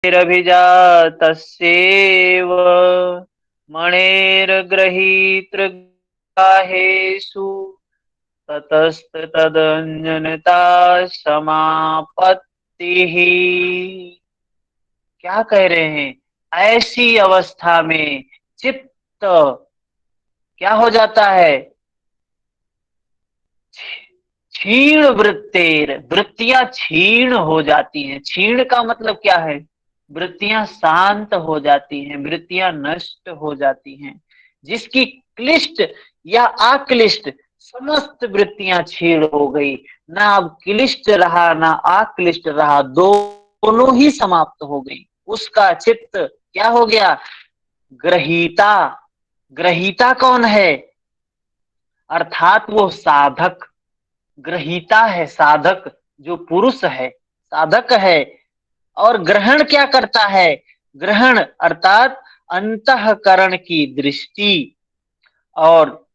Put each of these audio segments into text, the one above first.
रभिजातस्येव मणेर्गृहीतृग्राहेषु ततस्तदञ्जनता समापत्तिः। क्या कह रहे हैं? ऐसी अवस्था में चित्त क्या हो जाता है? क्षीण वृत्तेर, वृत्तियां क्षीण हो जाती हैं। क्षीण का मतलब क्या है? वृत्तियां शांत हो जाती हैं, वृत्तियां नष्ट हो जाती हैं। जिसकी क्लिष्ट या अक्लिष्ट समस्त वृत्तियां क्षीण हो गई, ना अब क्लिष्ट रहा ना अक्लिष्ट रहा, दोनों ही समाप्त हो गई। उसका चित्त क्या हो गया? ग्रहीता। ग्रहीता कौन है? अर्थात वो साधक। ग्रहीता है साधक, जो पुरुष है, साधक है। और ग्रहण क्या करता है? ग्रहण अर्थात अंतःकरण की दृष्टि, और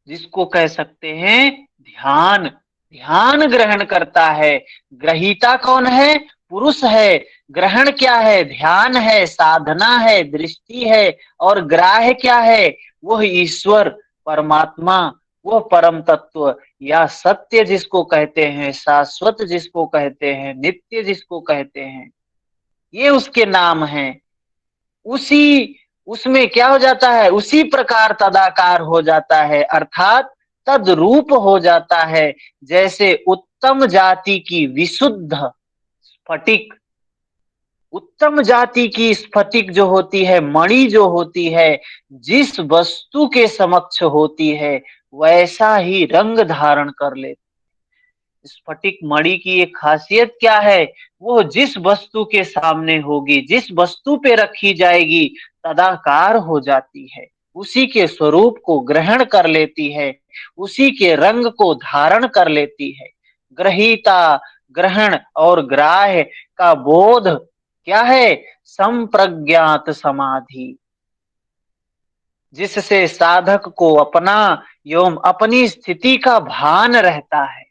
जिसको कह सकते हैं ध्यान। ध्यान ग्रहण करता है। ग्रहीता कौन है? पुरुष है। ग्रहण क्या है? ध्यान है, साधना है, दृष्टि है। और ग्राह्य क्या है? वह ईश्वर, परमात्मा, वह परम तत्व या सत्य जिसको कहते हैं, शाश्वत जिसको कहते हैं, नित्य जिसको कहते हैं, ये उसके नाम हैं। उसी उसमें क्या हो जाता है? उसी प्रकार तदाकार हो जाता है, अर्थात तद्रूप हो जाता है। जैसे उत्तम जाति की विशुद्ध स्फटिक, उत्तम जाति की स्फटिक जो होती है, मणि जो होती है, जिस वस्तु के समक्ष होती है वैसा ही रंग धारण कर लेती। स्फटिक मणि की एक खासियत क्या है? वो जिस वस्तु के सामने होगी, जिस वस्तु पे रखी जाएगी, तदाकार हो जाती है, उसी के स्वरूप को ग्रहण कर लेती है, उसी के रंग को धारण कर लेती है। ग्रहीता, ग्रहण और ग्राह्य का बोध क्या है? संप्रज्ञात समाधि, जिससे साधक को अपना एवं अपनी स्थिति का भान रहता है।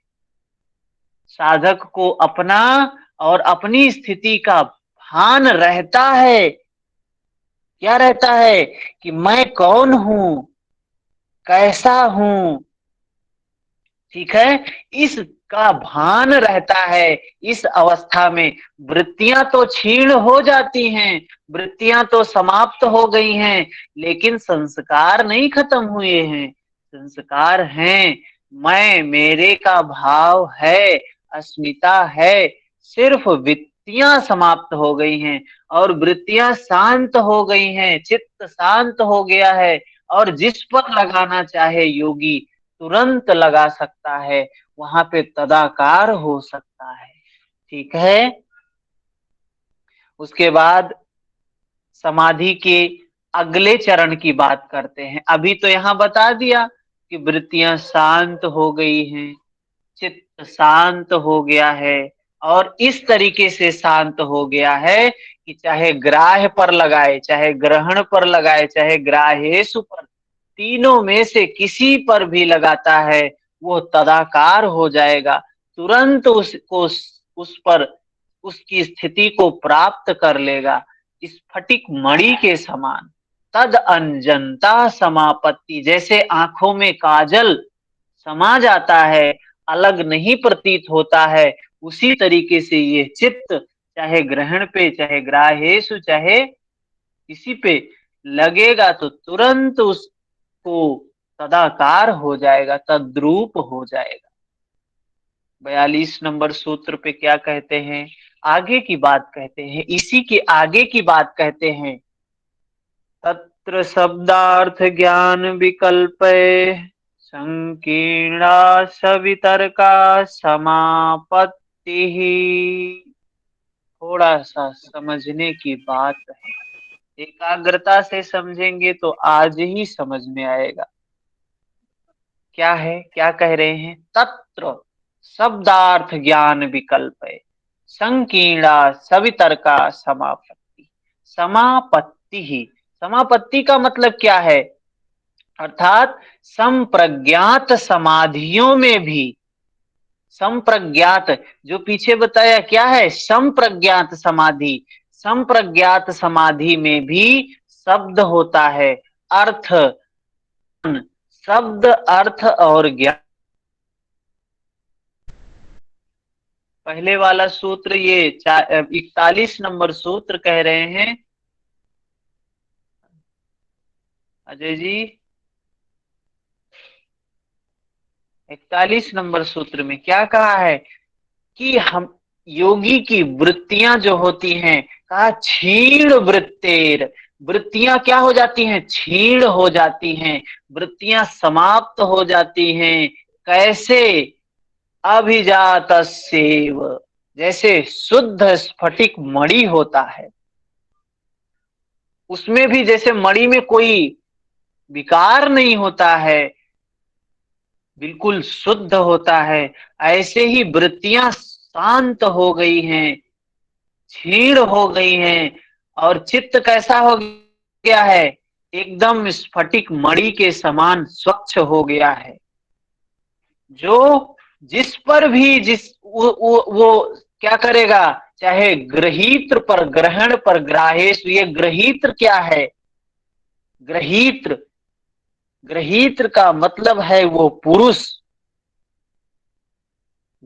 साधक को अपना और अपनी स्थिति का भान रहता है। क्या रहता है? कि मैं कौन हूं, कैसा हूं। ठीक है, इसका भान रहता है। इस अवस्था में वृत्तियां तो क्षीण हो जाती हैं, वृत्तियां तो समाप्त हो गई हैं, लेकिन संस्कार नहीं खत्म हुए हैं। संस्कार हैं, मैं मेरे का भाव है, अस्मिता है। सिर्फ वृत्तियां समाप्त हो गई हैं और वृत्तियां शांत हो गई हैं, चित्त शांत हो गया है। और जिस पर लगाना चाहे योगी तुरंत लगा सकता है, वहां पे तदाकार हो सकता है। ठीक है। उसके बाद समाधि के अगले चरण की बात करते हैं। अभी तो यहां बता दिया कि वृत्तियां शांत हो गई हैं, चित्त शांत हो गया है, और इस तरीके से शांत हो गया है कि चाहे ग्राह्य पर लगाए, चाहे ग्रहण पर लगाए, चाहे ग्राह्येषु पर, तीनों में से किसी पर भी लगाता है वो तदाकार हो जाएगा। तुरंत उसको उस पर उसकी स्थिति को प्राप्त कर लेगा, स्फटिक मणि के समान। तद अंजनता समापत्ति, जैसे आंखों में काजल समा जाता है, अलग नहीं प्रतीत होता है, उसी तरीके से ये चित्त चाहे ग्रहण पे, चाहे ग्राहेशु, चाहे किसी पे लगेगा तो तुरंत उसको तदाकार हो जाएगा, तद्रूप हो जाएगा। 42 नंबर सूत्र पे क्या कहते हैं? आगे की बात कहते हैं, इसी के आगे की बात कहते हैं। तत्र शब्दार्थ ज्ञान विकल्पे संकीर्णा सवितर्का समापत्ति। थोड़ा सा समझने की बात है, एकाग्रता से समझेंगे तो आज ही समझ में आएगा। क्या है, क्या कह रहे हैं? तत्र शब्दार्थ ज्ञान विकल्प है, संकीर्णा सवितर्का समापत्ति। समापत्ति ही, समापत्ति का मतलब क्या है? अर्थात संप्रज्ञात समाधियों में भी संप्रज्ञात, जो पीछे बताया क्या है, संप्रज्ञात समाधि। संप्रज्ञात समाधि में भी शब्द होता है, अर्थ, शब्द, अर्थ और ज्ञान। पहले वाला सूत्र ये 41 नंबर सूत्र कह रहे हैं अजय जी। 41 नंबर सूत्र में क्या कहा है कि हम योगी की वृत्तियां जो होती हैं, कहा क्षीण वृत्तेर, वृत्तियां क्या हो जाती हैं, क्षीण हो जाती हैं, वृत्तियां समाप्त हो जाती हैं। कैसे, अभिजातस्येव, जैसे शुद्ध स्फटिक मणि होता है, उसमें भी जैसे मणि में कोई विकार नहीं होता है, बिल्कुल शुद्ध होता है, ऐसे ही वृत्तियां शांत हो गई हैं, क्षीण हो गई हैं, और चित्त कैसा हो गया है, एकदम स्फटिक मणि के समान स्वच्छ हो गया है। जो जिस पर भी वो क्या करेगा, चाहे ग्रहीत्र पर, ग्रहण पर, ग्राहेश, ये ग्रहीत्र क्या है, ग्रहीत्र, ग्रहीत्र का मतलब है वो पुरुष।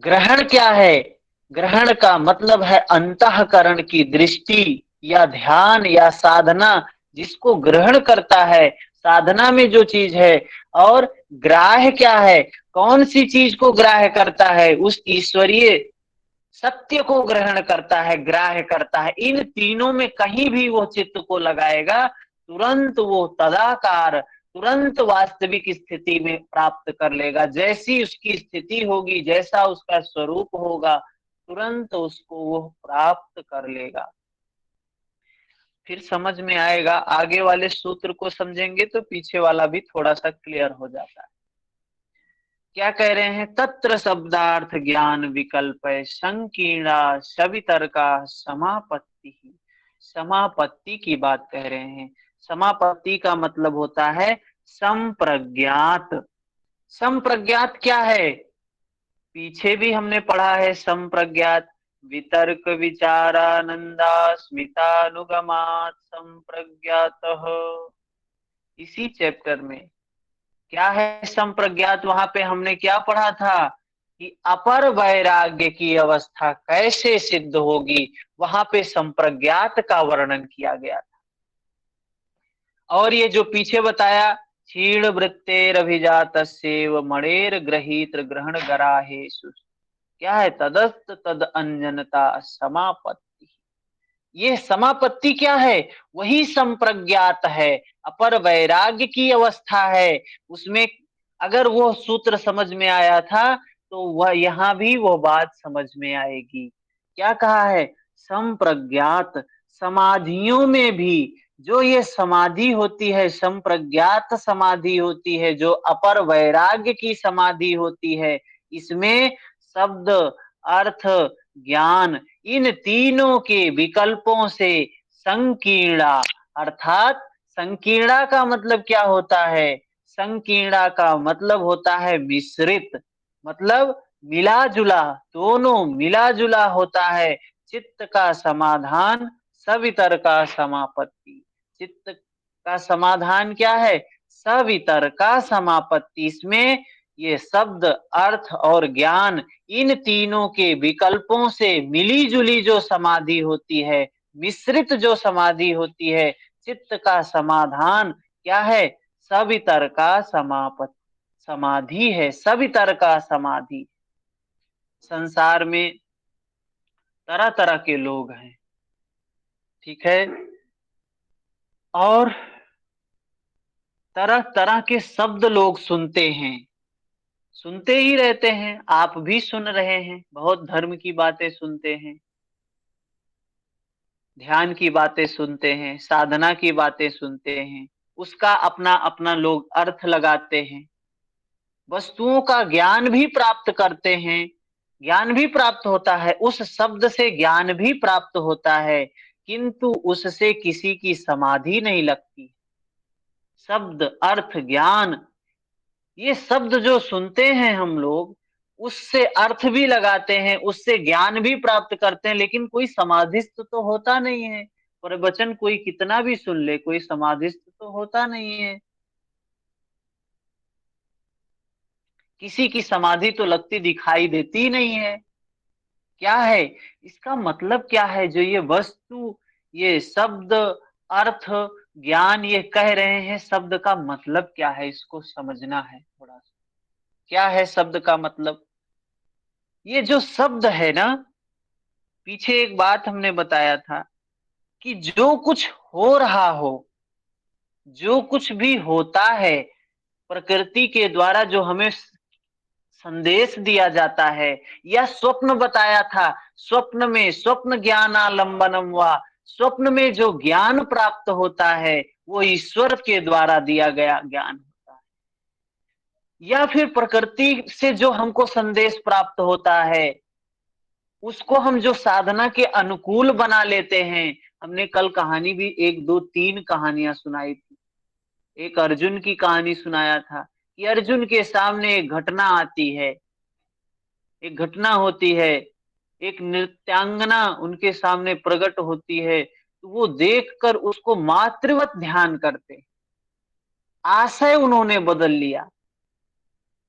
ग्रहण क्या है, ग्रहण का मतलब है अंतःकरण की दृष्टि या ध्यान या साधना, जिसको ग्रहण करता है, साधना में जो चीज है। और ग्राह्य क्या है, कौन सी चीज को ग्राह्य करता है, उस ईश्वरीय सत्य को ग्रहण करता है, ग्राह्य करता है। इन तीनों में कहीं भी वो चित्त को लगाएगा, तुरंत वो तदाकार, तुरंत वास्तविक स्थिति में प्राप्त कर लेगा। जैसी उसकी स्थिति होगी, जैसा उसका स्वरूप होगा, तुरंत उसको वो प्राप्त कर लेगा। फिर समझ में आएगा, आगे वाले सूत्र को समझेंगे तो पीछे वाला भी थोड़ा सा क्लियर हो जाता है। क्या कह रहे हैं, तत्र शब्दार्थ ज्ञान विकल्प संकीर्णा सवितर्का समापत्ति। समापत्ति की बात कह रहे हैं। समापत्ति का मतलब होता है संप्रज्ञात। संप्रज्ञात क्या है, पीछे भी हमने पढ़ा है, संप्रज्ञात वितर्क विचारानंदा स्मितानुगमात संप्रज्ञात। इसी चैप्टर में क्या है संप्रज्ञात, वहां पे हमने क्या पढ़ा था कि अपर वैराग्य की अवस्था कैसे सिद्ध होगी, वहां पे संप्रज्ञात का वर्णन किया गया था। और ये जो पीछे बताया, क्षीण वृत्तेर अभिजातस्येव मणेर ग्रहीत ग्रहण गराहेषु, क्या है, तदस्त तद अंजनता समापत्ति। ये समापत्ति क्या है, वही संप्रज्ञात है, अपर वैराग्य की अवस्था है। उसमें अगर वो सूत्र समझ में आया था, तो वह यहाँ भी वो बात समझ में आएगी। क्या कहा है, संप्रज्ञात, समाधियों में भी जो ये समाधि होती है, संप्रज्ञात समाधि होती है, जो अपर वैराग्य की समाधि होती है, इसमें शब्द, अर्थ, ज्ञान, इन तीनों के विकल्पों से संकीर्णा, अर्थात संकीर्णा का मतलब क्या होता है, संकीर्णा का मतलब होता है मिश्रित, मतलब मिला जुला, दोनों मिला जुला होता है। चित्त का समाधान, सवितर का समापत्ति। चित्त का समाधान क्या है, सवितर का समापत्ति। इसमें ये शब्द, अर्थ और ज्ञान, इन तीनों के विकल्पों से मिली जुली जो समाधि होती है, मिश्रित जो समाधि होती है, चित्त का समाधान क्या है, सवितर का समापत्ति, समाधि है, सवितर का समाधि। संसार में तरह तरह के लोग हैं, ठीक है, और तरह तरह के शब्द लोग सुनते हैं, सुनते ही रहते हैं। आप भी सुन रहे हैं, बहुत धर्म की बातें सुनते हैं, ध्यान की बातें सुनते हैं, साधना की बातें सुनते हैं, उसका अपना अपना लोग अर्थ लगाते हैं, वस्तुओं का ज्ञान भी प्राप्त करते हैं, ज्ञान भी प्राप्त होता है, उस शब्द से ज्ञान भी प्राप्त होता है, किंतु उससे किसी की समाधि नहीं लगती। शब्द, अर्थ, ज्ञान, ये शब्द जो सुनते हैं हम लोग, उससे अर्थ भी लगाते हैं, उससे ज्ञान भी प्राप्त करते हैं, लेकिन कोई समाधिस्थ तो होता नहीं है। प्रवचन कोई कितना भी सुन ले, कोई समाधिस्थ तो होता नहीं है। किसी की समाधि तो लगती दिखाई देती नहीं है। क्या है इसका मतलब? क्या है जो ये वस्तु, ये शब्द, अर्थ, ज्ञान ये कह रहे हैं? शब्द का मतलब क्या है, इसको समझना है थोड़ा सा। क्या है शब्द का मतलब? ये जो शब्द है ना, पीछे एक बात हमने बताया था कि जो कुछ हो रहा हो, जो कुछ भी होता है प्रकृति के द्वारा, जो हमें संदेश दिया जाता है, या स्वप्न बताया था, स्वप्न में स्वप्न ज्ञानालंबनम हुआ, स्वप्न में जो ज्ञान प्राप्त होता है वो ईश्वर के द्वारा दिया गया ज्ञान होता है। या फिर प्रकृति से जो हमको संदेश प्राप्त होता है, उसको हम जो साधना के अनुकूल बना लेते हैं। हमने कल कहानी भी एक दो तीन कहानियां सुनाई थी। एक अर्जुन की कहानी सुनाया था कि अर्जुन के सामने एक घटना आती है, एक घटना होती है, एक नृत्यांगना उनके सामने प्रकट होती है, तो वो देखकर उसको मातृवत ध्यान करते, आशय उन्होंने बदल लिया।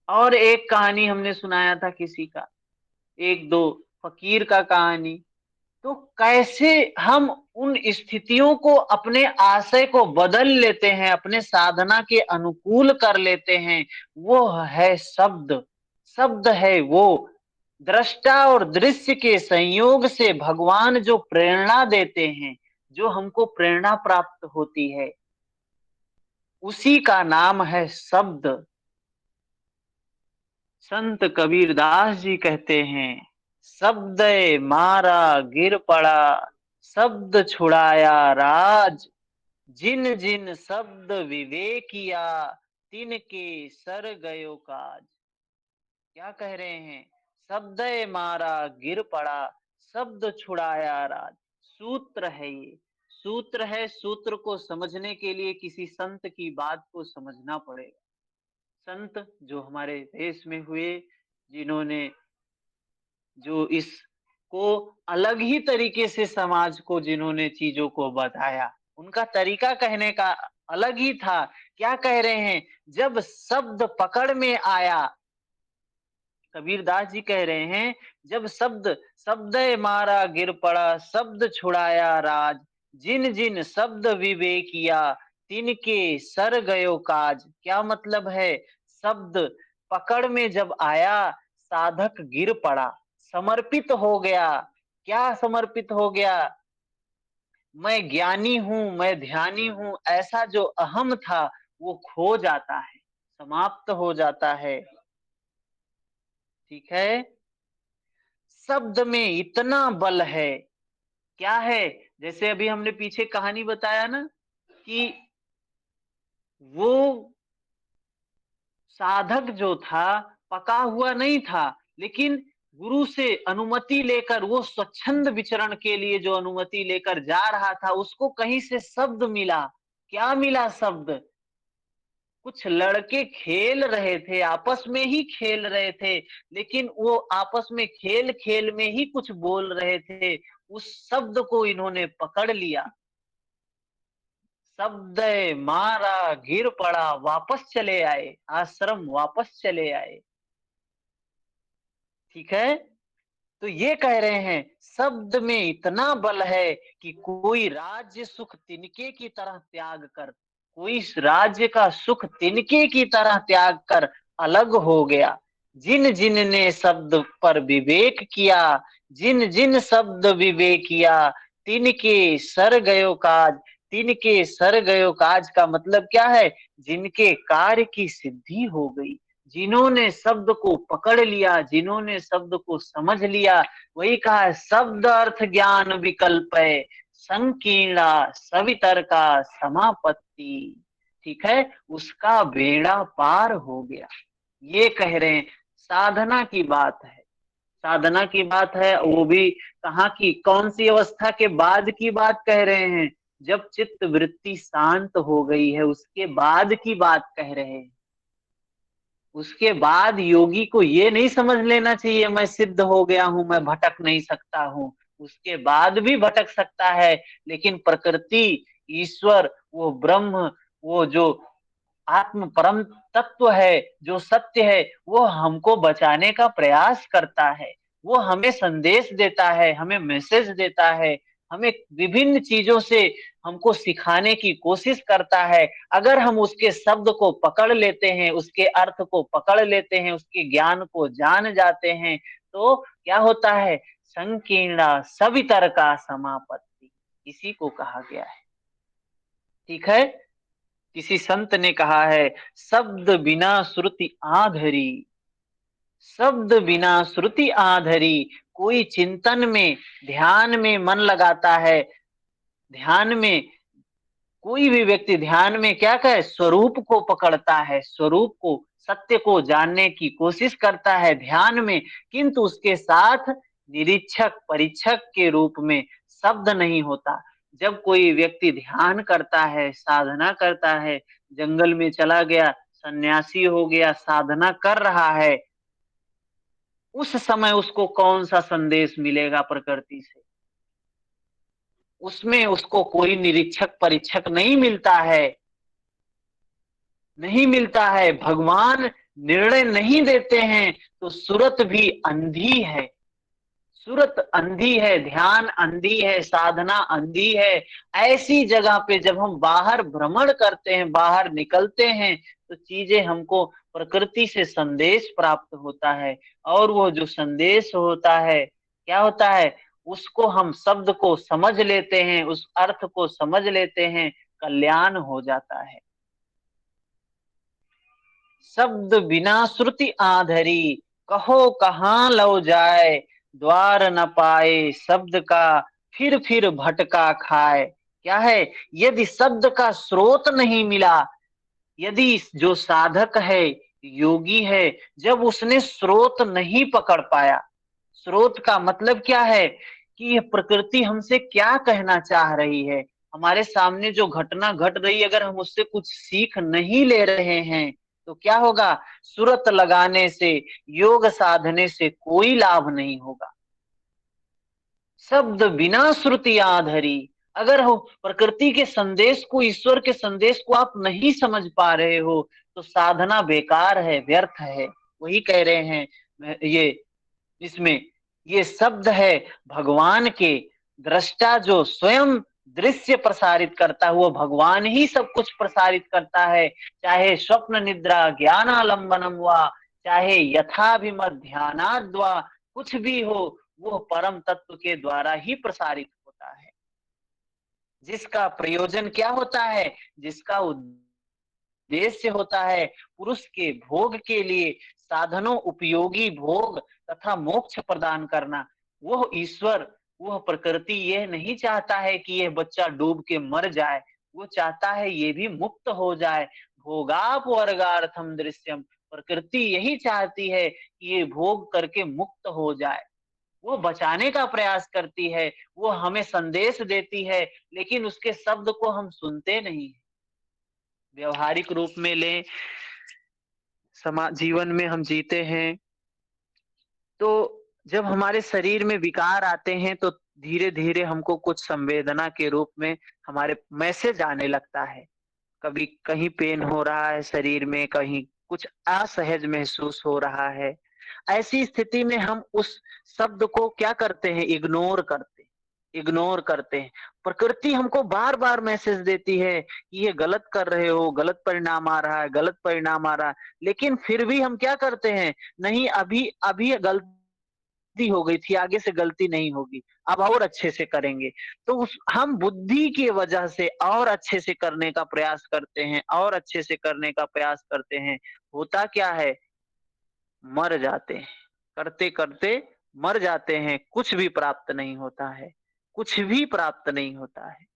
और एक कहानी हमने सुनाया था किसी का, एक दो फकीर का कहानी। तो कैसे हम उन स्थितियों को, अपने आशय को बदल लेते हैं, अपने साधना के अनुकूल कर लेते हैं। वो है शब्द। शब्द है वो दृष्टा और दृश्य के संयोग से भगवान जो प्रेरणा देते हैं, जो हमको प्रेरणा प्राप्त होती है, उसी का नाम है शब्द। संत कबीरदास जी कहते हैं, शब्द मारा गिर पड़ा, शब्द छुड़ाया राज, जिन जिन शब्द विवेकिया, तिनके सर गयो काज। क्या कह रहे हैं? शब्द मारा गिर पड़ा, शब्द छुड़ाया राज। सूत्र है ये, सूत्र है। सूत्र को समझने के लिए किसी संत की बात को समझना पड़ेगा। संत जो हमारे देश में हुए, जिन्होंने जो इसको अलग ही तरीके से समाज को, जिन्होंने चीजों को बताया, उनका तरीका कहने का अलग ही था। क्या कह रहे हैं? जब शब्द पकड़ में आया, कबीरदास जी कह रहे हैं, जब शब्द, शब्द मारा गिर पड़ा, शब्द छुड़ाया राज, जिन जिन शब्द विवेकिया, तिनके सर गयो काज। क्या मतलब है? शब्द पकड़ में जब आया, साधक गिर पड़ा, समर्पित हो गया। क्या समर्पित हो गया? मैं ज्ञानी हूं, मैं ध्यानी हूं, ऐसा जो अहम था वो खो जाता है, समाप्त हो जाता है। ठीक है। शब्द में इतना बल है। क्या है? जैसे अभी हमने पीछे कहानी बताया ना कि वो साधक जो था, पका हुआ नहीं था, लेकिन गुरु से अनुमति लेकर, वो स्वच्छंद विचरण के लिए जो अनुमति लेकर जा रहा था, उसको कहीं से शब्द मिला। क्या मिला? शब्द। कुछ लड़के खेल रहे थे, आपस में ही खेल रहे थे, लेकिन वो आपस में खेल खेल में ही कुछ बोल रहे थे। उस शब्द को इन्होंने पकड़ लिया। शब्द मारा गिर पड़ा, वापस चले आए, आश्रम वापस चले आए। ठीक है। तो ये कह रहे हैं, शब्द में इतना बल है कि कोई राज्य सुख तिनके की तरह त्याग कर, कोई इस राज्य का सुख तिनके की तरह त्याग कर अलग हो गया। जिन जिन ने शब्द पर विवेक किया, जिन जिन शब्द विवेक किया, तिनके सर गयो काज। तिनके सर गयो काज का मतलब क्या है? जिनके कार्य की सिद्धि हो गई, जिन्होंने शब्द को पकड़ लिया, जिन्होंने शब्द को समझ लिया। वही कहा है, शब्द अर्थ ज्ञान विकल्प है, संकीर्णा सवितर का समापत्ति। ठीक है, उसका बेड़ा पार हो गया। ये कह रहे हैं, साधना की बात है। साधना की बात है, वो भी कहाँ की, कौन सी अवस्था के बाद की बात कह रहे हैं? जब चित्त वृत्ति शांत हो गई है, उसके बाद की बात कह रहे हैं। उसके बाद योगी को ये नहीं समझ लेना चाहिए मैं सिद्ध हो गया हूं, मैं भटक नहीं सकता हूं। उसके बाद भी भटक सकता है, लेकिन प्रकृति, ईश्वर, वो ब्रह्म, वो जो आत्म परम तत्व है, जो सत्य है, वो हमको बचाने का प्रयास करता है। वो हमें संदेश देता है, हमें मैसेज देता है, हमें विभिन्न चीजों से हमको सिखाने की कोशिश करता है। अगर हम उसके शब्द को पकड़ लेते हैं, उसके अर्थ को पकड़ लेते हैं, उसके ज्ञान को जान जाते हैं, तो क्या होता है? संकीर्णा सवितर्का समापत्ति, इसी को कहा गया है। ठीक है। किसी संत ने कहा है, शब्द बिना श्रुति आधरी, शब्द बिना श्रुति आधरी। कोई चिंतन में, ध्यान में मन लगाता है, ध्यान में कोई भी व्यक्ति ध्यान में क्या करे? स्वरूप को पकड़ता है, स्वरूप को, सत्य को जानने की कोशिश करता है ध्यान में, किंतु उसके साथ निरीक्षक परीक्षक के रूप में शब्द नहीं होता। जब कोई व्यक्ति ध्यान करता है, साधना करता है, जंगल में चला गया, सन्यासी हो गया, साधना कर रहा है, उस समय उसको कौन सा संदेश मिलेगा प्रकृति से? उसमें उसको कोई निरीक्षक परीक्षक नहीं मिलता है, नहीं मिलता है। भगवान निर्णय नहीं देते हैं, तो सूरत भी अंधी है, सूरत अंधी है, ध्यान अंधी है, साधना अंधी है। ऐसी जगह पे जब हम बाहर भ्रमण करते हैं, बाहर निकलते हैं, तो चीजें हमको प्रकृति से संदेश प्राप्त होता है, और वो जो संदेश होता है, क्या होता है? उसको हम शब्द को समझ लेते हैं, उस अर्थ को समझ लेते हैं, कल्याण हो जाता है। शब्द बिना श्रुति आधरी, कहो कहाँ लो जाए, द्वार न पाए शब्द का, फिर भटका खाए। क्या है? यदि शब्द का स्रोत नहीं मिला, यदि जो साधक है, योगी है, जब उसने स्रोत नहीं पकड़ पाया, स्रोत का मतलब क्या है? कि यह प्रकृति हमसे क्या कहना चाह रही है, हमारे सामने जो घटना घट रही है, अगर हम उससे कुछ सीख नहीं ले रहे हैं, तो क्या होगा? सुरत लगाने से, योग साधने से कोई लाभ नहीं होगा। शब्द बिना श्रुति आधरी, अगर हो प्रकृति के संदेश को, ईश्वर के संदेश को आप नहीं समझ पा रहे हो, तो साधना बेकार है, व्यर्थ है। वही कह रहे हैं ये इसमें, ये शब्द है भगवान के। दृष्टा जो स्वयं दृश्य प्रसारित करता है, वो भगवान ही सब कुछ प्रसारित करता है। चाहे स्वप्न निद्रा ज्ञानालंबनम वा, चाहे यथाभिमत ध्यानाद् वा, कुछ भी हो, वो परम तत्व के द्वारा ही प्रसारित होता है। जिसका प्रयोजन क्या होता है? जिसका उद्देश्य होता है पुरुष के भोग के लिए, साधनों उपयोगी भोग तथा मोक्ष प्रदान करना, वह ईश्वर, वह प्रकृति यह नहीं चाहता है कि यह बच्चा डूब के मर जाए, वो चाहता है ये भी मुक्त हो जाए। भोगाप वर्गार्थम दृश्यम, प्रकृति यही चाहती है कि ये भोग करके मुक्त हो जाए। वो बचाने का प्रयास करती है, वो हमें संदेश देती है, लेकिन उसके शब्द को हम सुनते नहीं। व्यवहारिक रूप में लें, समाज जीवन में हम जीते हैं, तो जब हमारे शरीर में विकार आते हैं, तो धीरे धीरे हमको कुछ संवेदना के रूप में हमारे मैसेज आने लगता है। कभी कहीं पेन हो रहा है शरीर में, कहीं कुछ असहज महसूस हो रहा है। ऐसी स्थिति में हम उस शब्द को क्या करते हैं? इग्नोर करते हैं। प्रकृति हमको बार बार मैसेज देती है कि ये गलत कर रहे हो, गलत परिणाम आ रहा है, गलत परिणाम आ रहा है, लेकिन फिर भी हम क्या करते हैं? नहीं, अभी अभी गलती हो गई थी, आगे से गलती नहीं होगी, अब और अच्छे से करेंगे। तो हम बुद्धि की वजह से और अच्छे से करने का प्रयास करते हैं, और अच्छे से करने का प्रयास करते हैं। होता क्या है? मर जाते हैं, करते करते मर जाते हैं, कुछ भी प्राप्त नहीं होता है, कुछ भी प्राप्त नहीं होता है।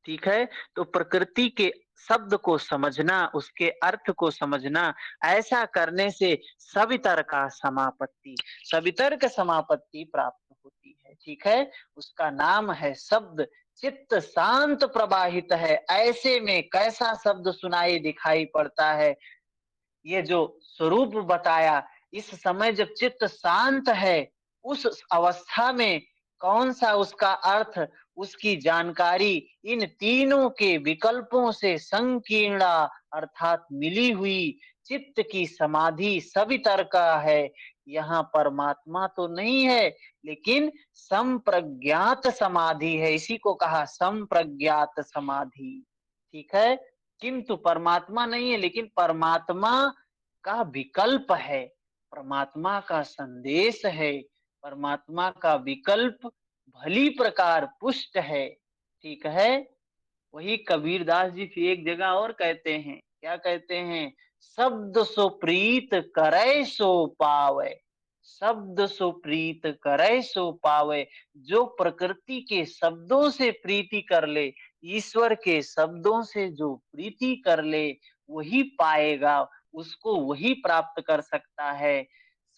ठीक है। तो प्रकृति के शब्द को समझना, उसके अर्थ को समझना, ऐसा करने से सवितर का समापत्ति, सवितर का समापत्ति प्राप्त होती है। ठीक है। उसका नाम है शब्द। चित्त शांत प्रवाहित है, ऐसे में कैसा शब्द सुनाई दिखाई पड़ता है? ये जो स्वरूप बताया, इस समय जब चित्त शांत है, उस अवस्था में कौन सा उसका अर्थ, उसकी जानकारी इन तीनों के विकल्पों से संकीर्णा अर्थात मिली हुई चित्त की समाधि सवितर का है। यहाँ परमात्मा तो नहीं है, लेकिन संप्रज्ञात समाधि है, इसी को कहा संप्रज्ञात समाधि। ठीक है, किंतु परमात्मा नहीं है, लेकिन परमात्मा का विकल्प है, परमात्मा का संदेश है, परमात्मा का विकल्प भली प्रकार पुष्ट है। ठीक है, वही कबीरदास जी फिर एक जगह और कहते हैं, क्या कहते हैं, शब्द सो प्रीत करे सो पावे, शब्द सो प्रीत करे सो पावे। जो प्रकृति के शब्दों से प्रीति कर ले, ईश्वर के शब्दों से जो प्रीति कर ले, वही पाएगा, उसको वही प्राप्त कर सकता है।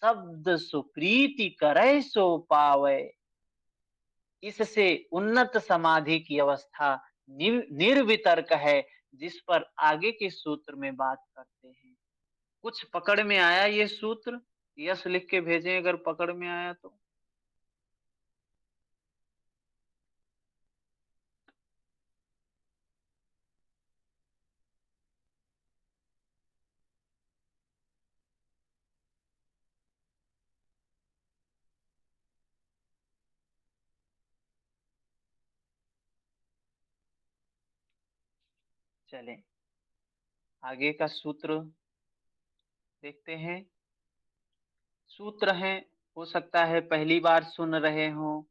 शब्द सो प्रीति करे सो पावे, इससे उन्नत समाधि की अवस्था निर्वितर्क है, जिस पर आगे के सूत्र में बात करते हैं। कुछ पकड़ में आया ये सूत्र? यस लिख के भेजें अगर पकड़ में आया तो। चलें आगे का सूत्र देखते हैं। सूत्र है, हो सकता है पहली बार सुन रहे हो,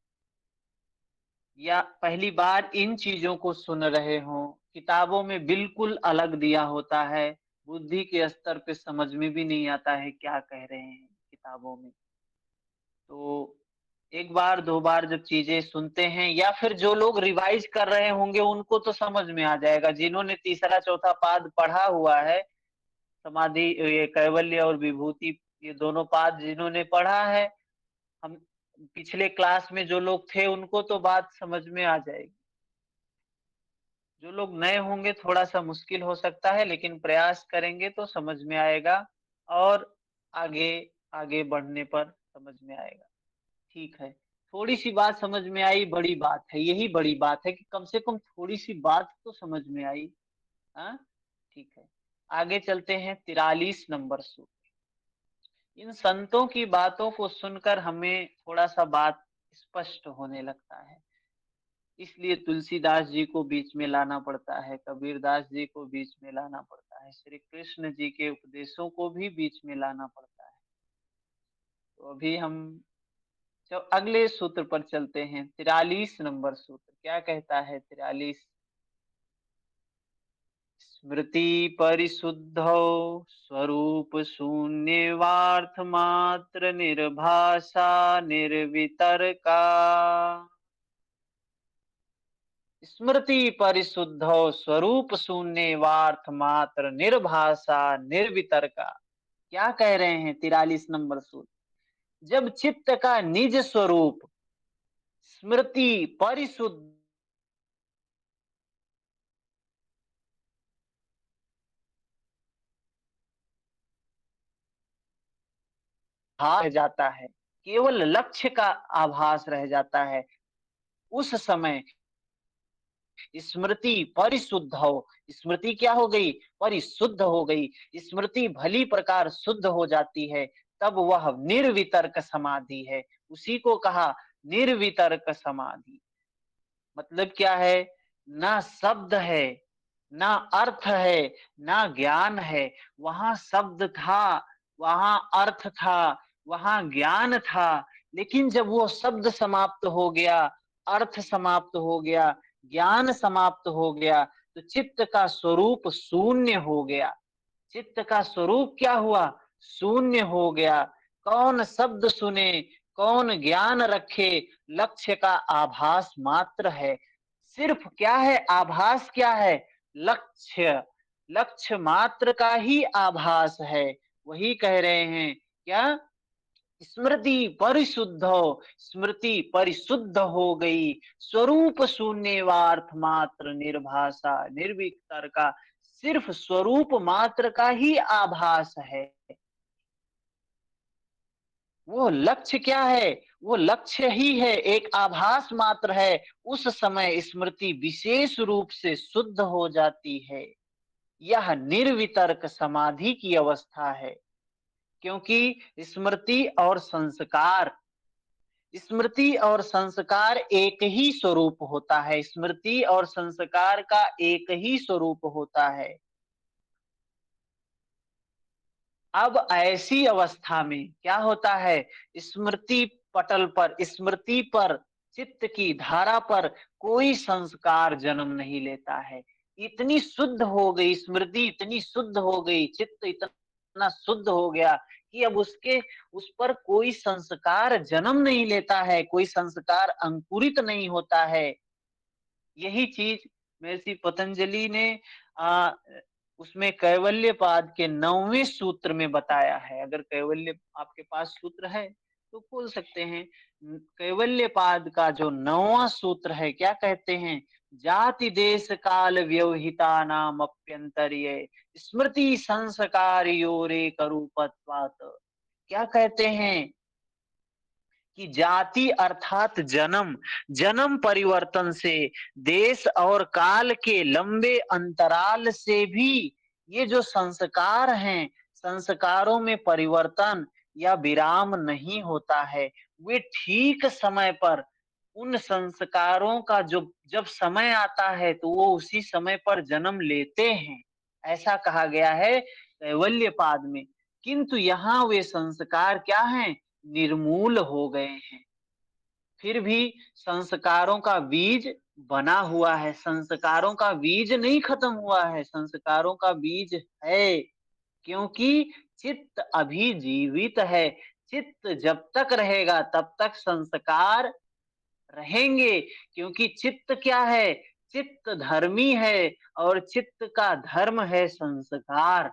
या पहली बार इन चीजों को सुन रहे हो। किताबों में बिल्कुल अलग दिया होता है, बुद्धि के स्तर पे समझ में भी नहीं आता है क्या कह रहे हैं किताबों में। तो एक बार दो बार जब चीजें सुनते हैं, या फिर जो लोग रिवाइज कर रहे होंगे उनको तो समझ में आ जाएगा, जिन्होंने तीसरा चौथा पाद पढ़ा हुआ है, समाधि ये कैवल्य और विभूति, ये दोनों पाद जिन्होंने पढ़ा है, हम पिछले क्लास में जो लोग थे उनको तो बात समझ में आ जाएगी। जो लोग नए होंगे थोड़ा सा मुश्किल हो सकता है, लेकिन प्रयास करेंगे तो समझ में आएगा, और आगे आगे बढ़ने पर समझ में आएगा। ठीक है, थोड़ी सी बात समझ में आई, बड़ी बात है, यही बड़ी बात है कि कम से कम थोड़ी सी बात तो समझ में आई। हाँ, ठीक है, आगे चलते हैं 43 नंबर सूत्र। इन संतों की बातों को सुनकर हमें थोड़ा सा बात स्पष्ट होने लगता है, इसलिए तुलसीदास जी को बीच में लाना पड़ता है, कबीरदास जी को बीच में लाना पड़ता है, श्री कृष्ण जी के उपदेशों को भी बीच में लाना पड़ता है। तो अभी हम जब अगले सूत्र पर चलते हैं, 43 नंबर सूत्र क्या कहता है? 43, स्मृति परिशुद्धौ स्वरूप शून्यवार्थ मात्र निर्भाषा निर्वितर्का, स्मृति परिशुद्धौ स्वरूप शून्यवार्थ मात्र निर्भाषा निर्वितर्का। क्या कह रहे हैं 43 नंबर सूत्र? जब चित्त का निज स्वरूप स्मृति परिशुद्ध रह जाता है, केवल लक्ष्य का आभास रह जाता है, उस समय स्मृति परिशुद्ध हो, स्मृति क्या हो गई? परिशुद्ध हो गई, स्मृति भली प्रकार शुद्ध हो जाती है, तब वह निर्वितर्क समाधि है। उसी को कहा निर्वितर्क समाधि। मतलब क्या है? ना शब्द है, ना अर्थ है, ना ज्ञान है। वहां शब्द था, वहां अर्थ था, वहां ज्ञान था, लेकिन जब वो शब्द समाप्त हो गया, अर्थ समाप्त हो गया, ज्ञान समाप्त हो गया, तो चित्त का स्वरूप शून्य हो गया। चित्त का स्वरूप क्या हुआ? शून्य हो गया। कौन शब्द सुने, कौन ज्ञान रखे, लक्ष्य का आभास मात्र है। सिर्फ क्या है? आभास क्या है? लक्ष्य, लक्ष्य मात्र का ही आभास है। वही कह रहे हैं क्या? स्मृति परिशुद्ध हो, स्मृति परिशुद्ध हो गई, स्वरूप शून्यवार्थ मात्र निर्भाषा निर्विकार का। सिर्फ स्वरूप मात्र का ही आभास है। वो लक्ष्य क्या है? वो लक्ष्य ही है, एक आभास मात्र है। उस समय स्मृति विशेष रूप से शुद्ध हो जाती है। यह निर्वितर्क समाधि की अवस्था है, क्योंकि स्मृति और संस्कार एक ही स्वरूप होता है। स्मृति और संस्कार का एक ही स्वरूप होता है। अब ऐसी अवस्था में क्या होता है? स्मृति पटल पर, स्मृति पर, चित्त की धारा पर कोई संस्कार जन्म नहीं लेता है। इतनी शुद्ध हो गई स्मृति, इतनी शुद्ध हो गई, चित्त इतना शुद्ध हो गया कि अब उस पर कोई संस्कार जन्म नहीं लेता है, कोई संस्कार अंकुरित नहीं होता है। यही चीज महर्षि पतंजलि ने आ, उसमें कैवल्यपाद के 9वें सूत्र में बताया है। अगर कैवल्य आपके पास सूत्र है तो खोल सकते हैं। कैवल्यपाद का जो 9वां सूत्र है, क्या कहते हैं? जाति देश काल व्यवहिता नाम अप्यंतर्य स्मृति संस्कार योरे करूपत्वात। क्या कहते हैं? कि जाति अर्थात जन्म, जन्म परिवर्तन से, देश और काल के लंबे अंतराल से भी ये जो संस्कार हैं, संस्कारों में परिवर्तन या विराम नहीं होता है। वे ठीक समय पर उन संस्कारों का जो जब समय आता है तो वो उसी समय पर जन्म लेते हैं, ऐसा कहा गया है कैवल्यपाद में। किंतु यहाँ वे संस्कार क्या हैं? निर्मूल हो गए हैं। फिर भी संस्कारों का बीज बना हुआ है, संस्कारों का बीज नहीं खत्म हुआ है, संस्कारों का बीज है। क्योंकि चित्त अभी जीवित है। चित्त जब तक रहेगा तब तक संस्कार रहेंगे। क्योंकि चित्त क्या है? चित्त धर्मी है और चित्त का धर्म है संस्कार।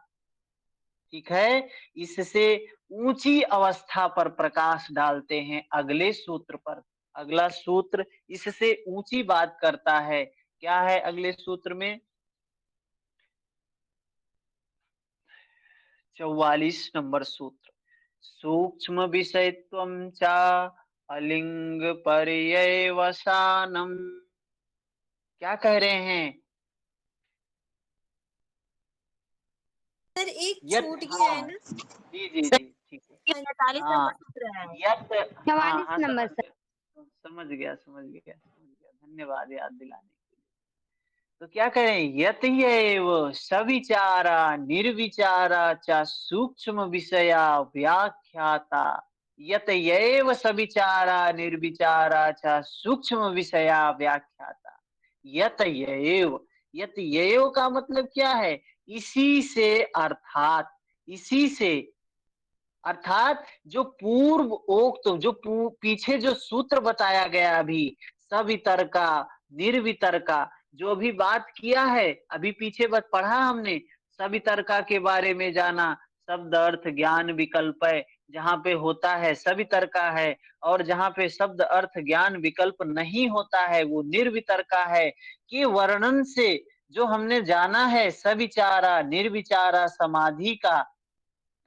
ठीक है। इससे ऊंची अवस्था पर प्रकाश डालते हैं अगले सूत्र पर। अगला सूत्र इससे ऊंची बात करता है। क्या है अगले सूत्र में? 44 नंबर सूत्र। सूक्ष्म विषयत्वं च अलिंग पर्यवसानम। क्या कह रहे हैं? सर एक यत, छूट गया है हाँ, ना। जी जी जी, ठीक है। 45 हाँ, नंबर सूत्र है। यत, हाँ 44 हाँ, नंबर समझ सर। गया, समझ गया, समझ गया, समझ गया। धन्यवाद याद दिलाने के लिए। तो क्या करें? यत एव सविचारा निर्विचारा च सूक्ष्म विषया व्याख्याता। यत एव सविचारा निर्विचारा च सूक्ष्म विषया व्याख्याता। यत एव, यत एव का मतलब क्या है? इसी से, अर्थात इसी से, अर्थात जो पूर्व उक्त, जो पीछे जो सूत्र बताया गया अभी, सवितर्का निर्वितर्का, जो अभी बात किया है, अभी पीछे बस पढ़ा हमने, सवितर्का के बारे में जाना। शब्द अर्थ ज्ञान विकल्प है, जहां पे होता है सवितर्का है, और जहां पे शब्द अर्थ ज्ञान विकल्प नहीं होता है वो निर्वितर्का है। कि वर्णन से जो हमने जाना है सविचारा निर्विचारा समाधि का,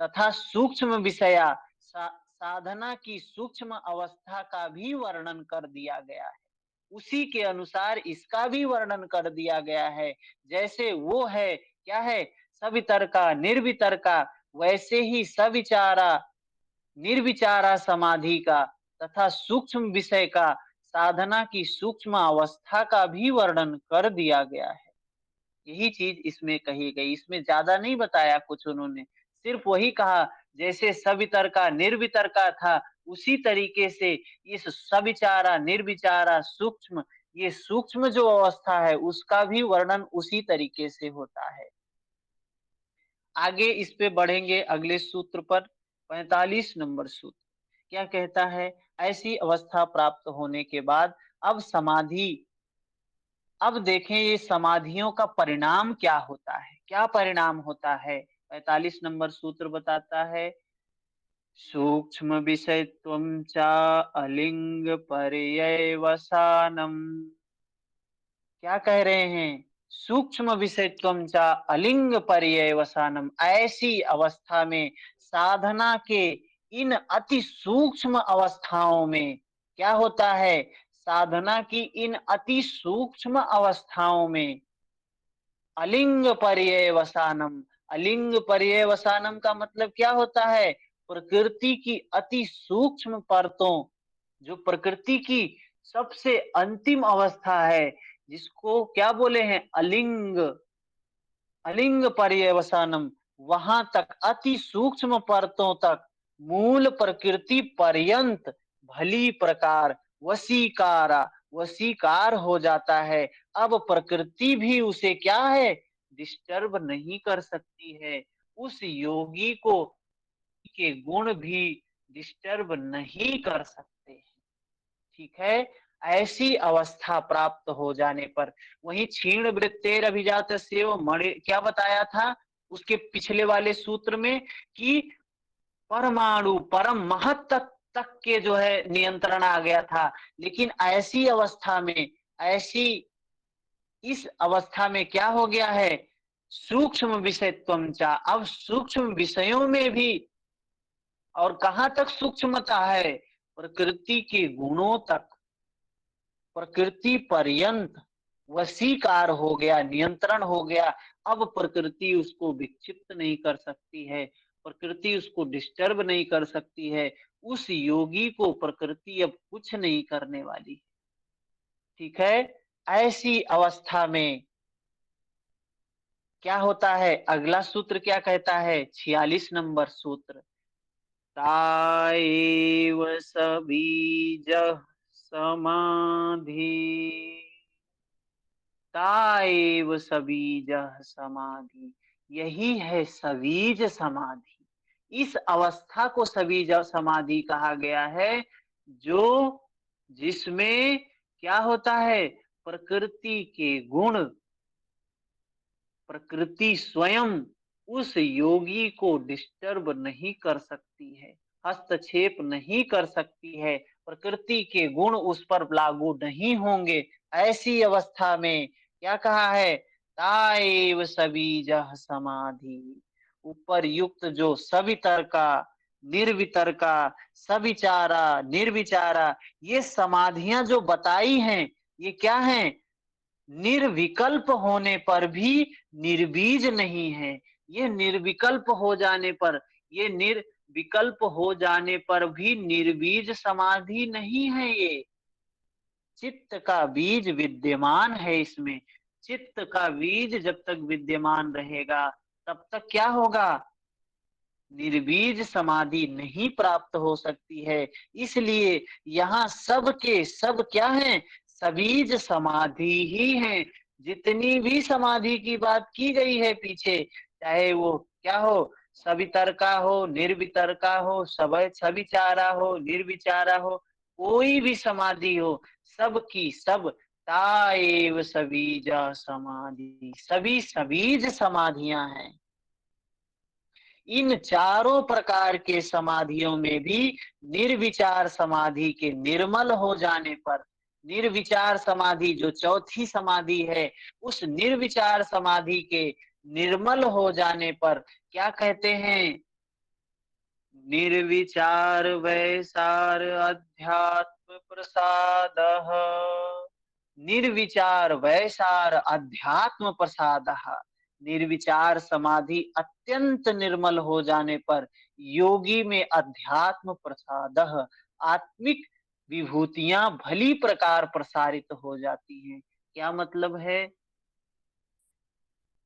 तथा सूक्ष्म विषया साधना की सूक्ष्म अवस्था का भी वर्णन कर दिया गया है। उसी के अनुसार इसका भी वर्णन कर दिया गया है। जैसे वो है, क्या है? सवितर्का निर्वितर्का, वैसे ही सविचारा निर्विचारा समाधि का तथा सूक्ष्म विषय का, साधना की सूक्ष्म अवस्था का भी वर्णन कर दिया गया है। यही चीज इसमें कही गई। इसमें ज्यादा नहीं बताया कुछ उन्होंने, सिर्फ वही कहा जैसे सवितर्का निर्वितर्का था, उसी तरीके से इस सविचारा निर्विचारा सूक्ष्म, ये सूक्ष्म जो अवस्था है उसका भी वर्णन उसी तरीके से होता है। आगे इस पे बढ़ेंगे अगले सूत्र पर। 45 नंबर सूत्र क्या कहता है? ऐसी अवस्था प्राप्त होने के बाद अब समाधि, अब देखें ये समाधियों का परिणाम क्या होता है। क्या परिणाम होता है? 45 नंबर सूत्र बताता है, सूक्ष्म विषयत्वं च अलिंग पर्यवसानम। क्या कह रहे हैं? सूक्ष्म विषयत्वं च अलिंग पर्यवसानम। ऐसी अवस्था में साधना के इन अति सूक्ष्म अवस्थाओं में क्या होता है, साधना की इन अति सूक्ष्म अवस्थाओं में अलिंग पर्यवसानम। अलिंग पर्यवसानम का मतलब क्या होता है, प्रकृति की अति सूक्ष्म परतों, जो प्रकृति की सबसे अंतिम अवस्था है, जिसको क्या बोले हैं, अलिंग, अलिंग पर्यवसानम, वहां तक अति सूक्ष्म परतों तक मूल प्रकृति पर्यंत भली प्रकार वशीकारा, वशीकार हो जाता है। अब प्रकृति भी उसे क्या है, डिस्टर्ब नहीं कर सकती है। उस योगी को के गुण भी डिस्टर्ब नहीं कर सकते हैं। ठीक है, ऐसी अवस्था प्राप्त हो जाने पर, वही क्षीण वृत्तेर अभिजात से मणि क्या बताया था उसके पिछले वाले सूत्र में, कि परमाणु परम महत तक के जो है नियंत्रण आ गया था। लेकिन ऐसी अवस्था में, ऐसी इस अवस्था में क्या हो गया है, सूक्ष्म विषयत्वम चा, अब सूक्ष्म विषयों में भी, और कहां तक सूक्ष्मता है, प्रकृति के गुणों तक, प्रकृति पर्यंत वशीकार हो गया, नियंत्रण हो गया। अब प्रकृति उसको विक्षिप्त नहीं कर सकती है, प्रकृति उसको डिस्टर्ब नहीं कर सकती है। उस योगी को प्रकृति अब कुछ नहीं करने वाली। ठीक है, ऐसी अवस्था में क्या होता है, अगला सूत्र क्या कहता है, 46 नंबर सूत्र, ताएव सबीज समाधि, ताएव सबीज समाधि, यही है सबीज समाधि। इस अवस्था को सबीज समाधि कहा गया है, जो जिसमें क्या होता है, प्रकृति के गुण, प्रकृति स्वयं उस योगी को डिस्टर्ब नहीं कर सकती है, हस्तक्षेप नहीं कर सकती है, प्रकृति के गुण उस पर लागू नहीं होंगे। ऐसी अवस्था में क्या कहा है, ताएव सबीजः समाधि, ऊपर युक्त जो सवितर्का, निर्वितर्का, सविचारा, निर्विचारा, ये समाधियां जो बताई हैं, ये क्या हैं, निर्विकल्प होने पर भी निर्बीज नहीं है। ये निर्विकल्प हो जाने पर, ये निर्विकल्प हो जाने पर भी निर्बीज समाधि नहीं है। ये चित्त का बीज विद्यमान है इसमें। चित्त का बीज जब तक विद्यमान रहेगा तब तक क्या होगा, निर्बीज समाधि नहीं प्राप्त हो सकती है। इसलिए यहाँ सब के सब क्या है, सबीज समाधि ही है। जितनी भी समाधि की बात की गई है पीछे, चाहे वो क्या हो, सवितर्का हो, निर्वितर्का हो, सब सविचारा हो, निर्विचारा हो, कोई भी समाधि हो, सब की सब ताएव सबीज समाधि, सभी सबीज समाधियां हैं। इन चारों प्रकार के समाधियों में भी निर्विचार समाधि के निर्मल हो जाने पर, निर्विचार समाधि जो चौथी समाधि है, उस निर्विचार समाधि के निर्मल हो जाने पर क्या कहते हैं, निर्विचार वैसार अध्यात्म प्रसाद, निर्विचार वैसार अध्यात्म प्रसाद, निर्विचार समाधि अत्यंत निर्मल हो जाने पर योगी में अध्यात्म प्रसाद, आत्मिक विभूतियां भली प्रकार प्रसारित हो जाती हैं। क्या मतलब है,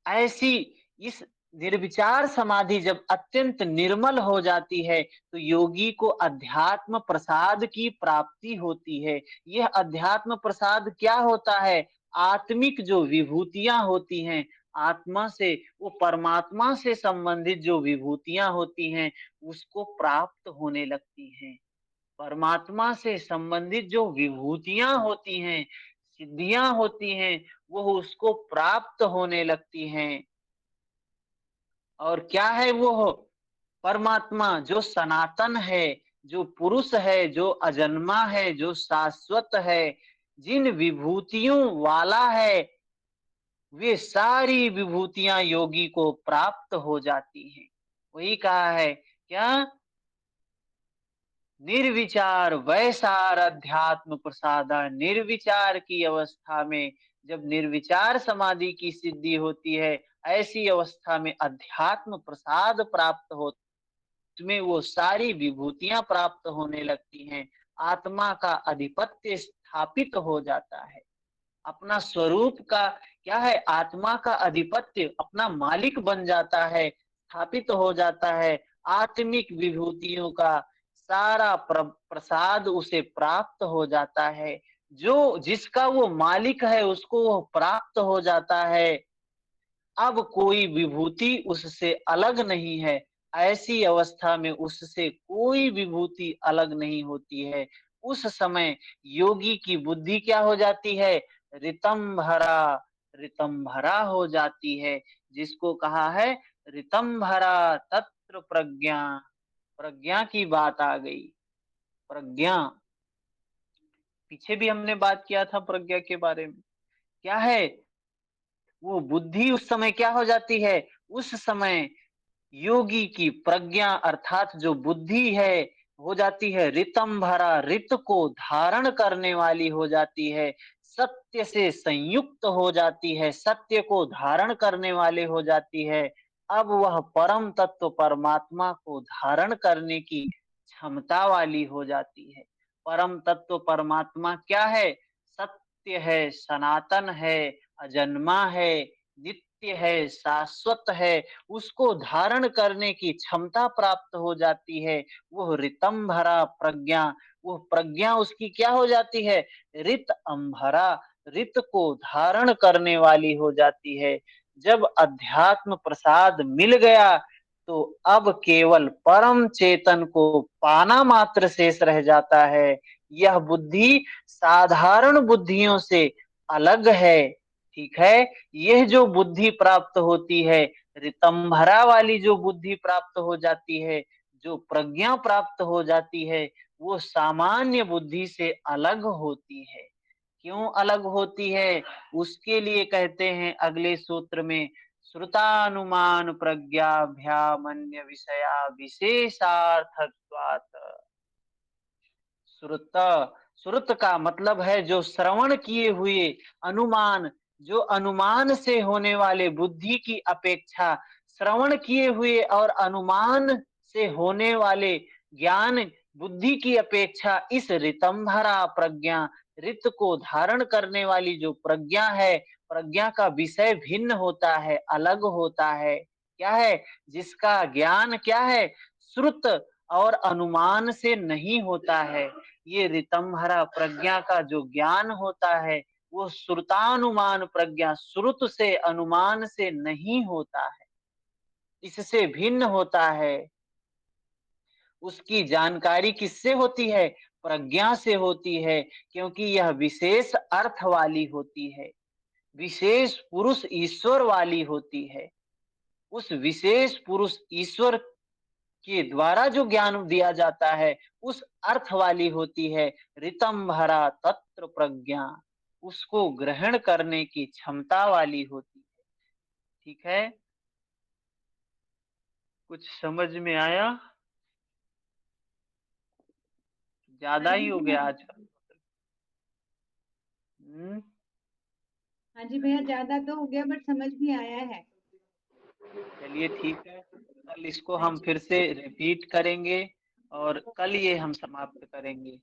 ऐसी इस निर्विचार समाधि जब अत्यंत निर्मल हो जाती है तो योगी को अध्यात्म प्रसाद की प्राप्ति होती है। यह अध्यात्म प्रसाद क्या होता है, आत्मिक जो विभूतियां होती हैं, आत्मा से, वो परमात्मा से संबंधित जो विभूतियां होती हैं उसको प्राप्त होने लगती हैं। परमात्मा से संबंधित जो विभूतियां होती हैं, सिद्धियां होती हैं, वो उसको प्राप्त होने लगती हैं। और क्या है वो परमात्मा, जो सनातन है, जो पुरुष है, जो अजन्मा है, जो शाश्वत है, जिन विभूतियों वाला है, वे सारी विभूतियां योगी को प्राप्त हो जाती हैं। वही कहा है क्या, निर्विचार वैसार अध्यात्म प्रसादा, निर्विचार की अवस्था में जब निर्विचार समाधि की सिद्धि होती है, ऐसी अवस्था में अध्यात्म प्रसाद प्राप्त होता, उसमें वो सारी विभूतियां प्राप्त होने लगती हैं, आत्मा का अधिपत्य स्थापित हो जाता है, अपना स्वरूप का क्या है, आत्मा का अधिपत्य अपना मालिक बन जाता है, स्थापित हो जाता है, आत्मिक विभूतियों का सारा प्रसाद उसे प्राप्त हो जाता है, जो जिसका वो मालिक है उसको वो प्राप्त हो जाता है। अब कोई विभूति उससे अलग नहीं है, ऐसी अवस्था में उससे कोई विभूति अलग नहीं होती है। उस समय योगी की बुद्धि क्या हो जाती है, ऋतंभरा, ऋतंभरा हो जाती है, जिसको कहा है ऋतंभरा तत्र प्रज्ञा, प्रज्ञा की बात आ गई। प्रज्ञा, पीछे भी हमने बात किया था प्रज्ञा के बारे में, क्या है, वो बुद्धि उस समय क्या हो जाती है, उस समय योगी की प्रज्ञा अर्थात जो बुद्धि है हो जाती है ऋतंभरा, ऋत को धारण करने वाली हो जाती है, सत्य से संयुक्त हो जाती है, सत्य को धारण करने वाले हो जाती है। अब वह परम तत्व परमात्मा को धारण करने की क्षमता वाली हो जाती है। परम तत्व परमात्मा क्या है, सत्य है, सनातन है, अजन्मा है, नित्य है, शाश्वत है, उसको धारण करने की क्षमता प्राप्त हो जाती है। वो ऋतंभरा प्रज्ञा, वो प्रज्ञा उसकी क्या हो जाती है, ऋत अंभरा, ऋत को धारण करने वाली हो जाती है। जब अध्यात्म प्रसाद मिल गया तो अब केवल परम चेतन को पाना मात्र शेष रह जाता है। यह बुद्धि साधारण बुद्धियों से अलग है, ठीक है। यह जो बुद्धि प्राप्त होती है, ऋतंभरा वाली जो बुद्धि प्राप्त हो जाती है, जो प्रज्ञा प्राप्त हो जाती है, वो सामान्य बुद्धि से अलग होती है। क्यों अलग होती है, उसके लिए कहते हैं अगले सूत्र में, श्रुतानुमान प्रज्ञाभ्यामन्य विषया विशेषार्थत्वात्। श्रुत, श्रुत का मतलब है जो श्रवण किए हुए, अनुमान, जो अनुमान से होने वाले बुद्धि की अपेक्षा श्रवण किए हुए और अनुमान से होने वाले ज्ञान बुद्धि की अपेक्षा इस ऋतंभरा प्रज्ञा, ऋत को धारण करने वाली जो प्रज्ञा है, प्रज्ञा का विषय भिन्न होता है, अलग होता है। क्या है, जिसका ज्ञान क्या है, श्रुत और अनुमान से नहीं होता है। ये ऋतंभरा प्रज्ञा का जो ज्ञान होता है वो श्रुतानुमान प्रज्ञा, श्रुत से अनुमान से नहीं होता है, इससे भिन्न होता है। उसकी जानकारी किससे होती है, प्रज्ञा से होती है, क्योंकि यह विशेष अर्थ वाली होती है, विशेष पुरुष ईश्वर वाली होती है। उस विशेष पुरुष ईश्वर के द्वारा जो ज्ञान दिया जाता है उस अर्थ वाली होती है। ऋतंभरा तत्र प्रज्ञा, उसको ग्रहण करने की क्षमता वाली होती है, ठीक है। कुछ समझ में आया, हाँ ज्यादा ही जी हो भैया। गया आज का। हाँ जी भैया, ज्यादा तो हो गया बट समझ भी आया है। चलिए ठीक है, कल इसको हाँ हम जी। फिर से रिपीट करेंगे और कल ये हम समाप्त करेंगे।